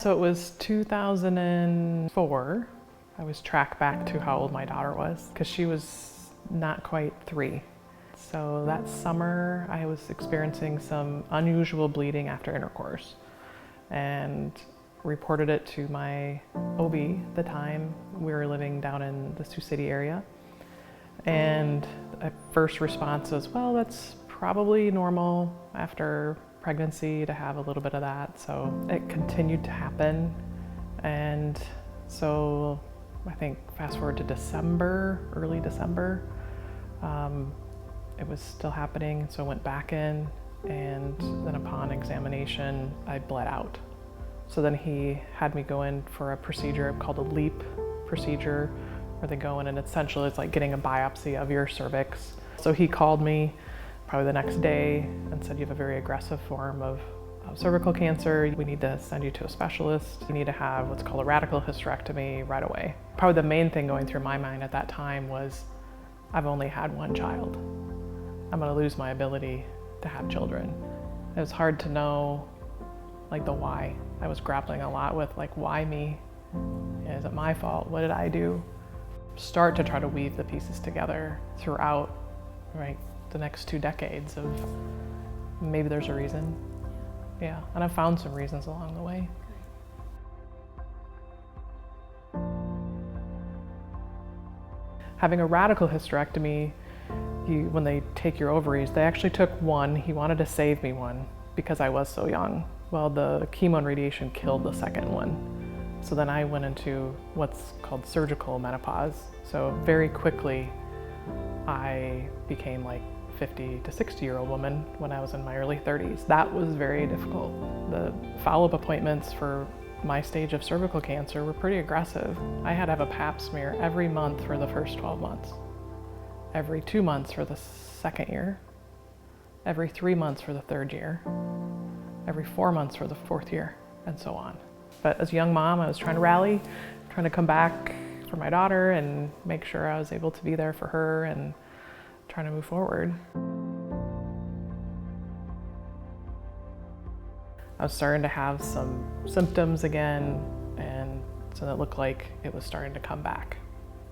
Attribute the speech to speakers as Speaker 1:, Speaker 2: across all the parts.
Speaker 1: So it was 2004. I was tracked back to how old my daughter was because she was not quite 3. So that summer I was experiencing some unusual bleeding after intercourse and reported it to my OB at the time. We were living down in the Sioux City area. And a first response was, well, that's probably normal after pregnancy to have a little bit of that. So it continued to happen. And so I think fast forward to December, early December, it was still happening. So I went back in, and then upon examination, I bled out. So then he had me go in for a procedure called a LEAP procedure, where they go in and essentially it's like getting a biopsy of your cervix. So he called me probably the next day and said, you have a very aggressive form of cervical cancer. We need to send you to a specialist. You need to have what's called a radical hysterectomy right away. Probably the main thing going through my mind at that time was, I've only had one child. I'm gonna lose my ability to have children. It was hard to know like the why. I was grappling a lot with like, why me? Is it my fault? What did I do? Start to try to weave the pieces together throughout, right, the next 2 decades of maybe there's a reason. Yeah, and I found some reasons along the way. Having a radical hysterectomy, when they take your ovaries, they actually took one. He wanted to save me one because I was so young. Well, the chemo and radiation killed the second one. So then I went into what's called surgical menopause. So very quickly, I became like 50 to 60-year-old woman when I was in my early 30s. That was very difficult. The follow-up appointments for my stage of cervical cancer were pretty aggressive. I had to have a pap smear every month for the first 12 months, every 2 months for the second year, every 3 months for the third year, every 4 months for the fourth year, and so on. But as a young mom, I was trying to rally, trying to come back for my daughter and make sure I was able to be there for her and trying to move forward. I was starting to have some symptoms again, and so it looked like it was starting to come back.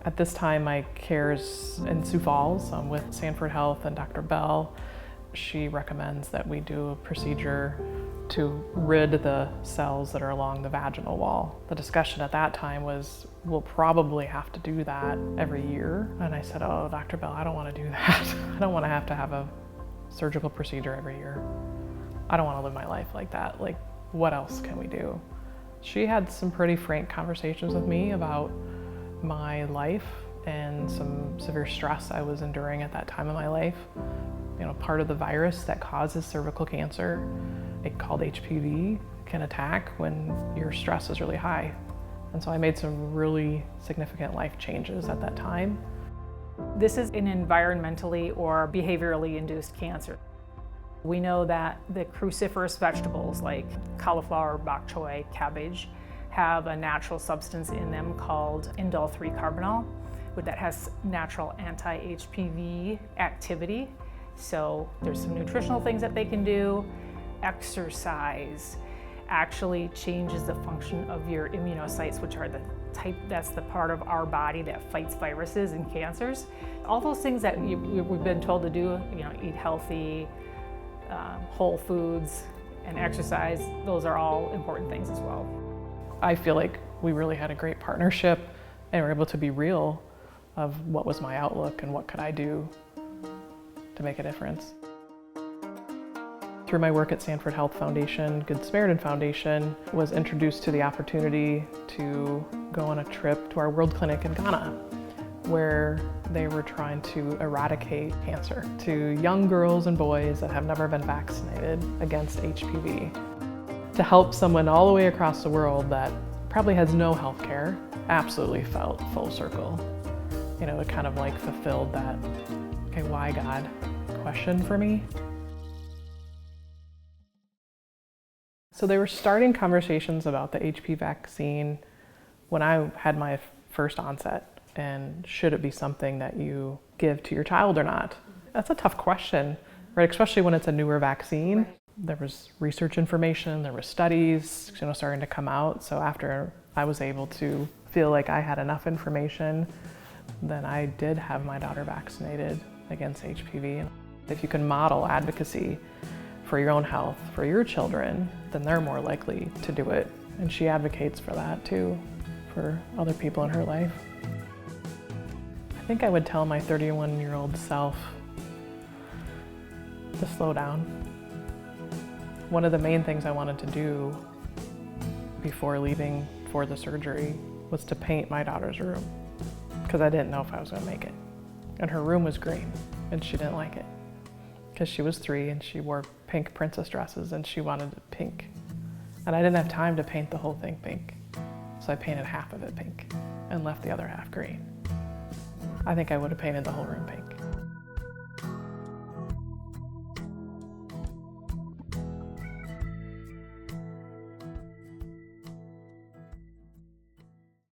Speaker 1: At this time, my care is in Sioux Falls. I'm with Sanford Health and Dr. Bell. She recommends that we do a procedure to rid the cells that are along the vaginal wall. The discussion at that time was, we'll probably have to do that every year. And I said, oh, Dr. Bell, I don't want to do that. I don't want to have a surgical procedure every year. I don't want to live my life like that. Like, what else can we do? She had some pretty frank conversations with me about my life and some severe stress I was enduring at that time in my life. You know, part of the virus that causes cervical cancer, called HPV, can attack when your stress is really high. And so I made some really significant life changes at that time.
Speaker 2: This is an environmentally or behaviorally induced cancer. We know that the cruciferous vegetables like cauliflower, bok choy, cabbage have a natural substance in them called indole-3-carbinol that has natural anti-HPV activity. So there's some nutritional things that they can do. Exercise actually changes the function of your immunocytes, which are the type, that's the part of our body that fights viruses and cancers. All those things that we've been told to do, you know, eat healthy, whole foods, and exercise, those are all important things as well.
Speaker 1: I feel like we really had a great partnership and were able to be real of what was my outlook and what could I do to make a difference. Through my work at Sanford Health Foundation, Good Samaritan Foundation, was introduced to the opportunity to go on a trip to our World Clinic in Ghana, where they were trying to eradicate cancer to young girls and boys that have never been vaccinated against HPV. To help someone all the way across the world that probably has no health care, absolutely felt full circle. You know, it kind of like fulfilled that, okay, why God question for me. So they were starting conversations about the HPV vaccine when I had my first onset, and should it be something that you give to your child or not? That's a tough question, right? Especially when it's a newer vaccine. There was research information, there were studies, starting to come out. So after I was able to feel like I had enough information, then I did have my daughter vaccinated against HPV. If you can model advocacy for your own health, for your children, then they're more likely to do it. And she advocates for that too, for other people in her life. I think I would tell my 31-year-old self to slow down. One of the main things I wanted to do before leaving for the surgery was to paint my daughter's room, because I didn't know if I was going to make it. And her room was green, and she didn't like it, because she was 3 and she wore pink princess dresses and she wanted it pink. And I didn't have time to paint the whole thing pink. So I painted half of it pink and left the other half green. I think I would have painted the whole room pink.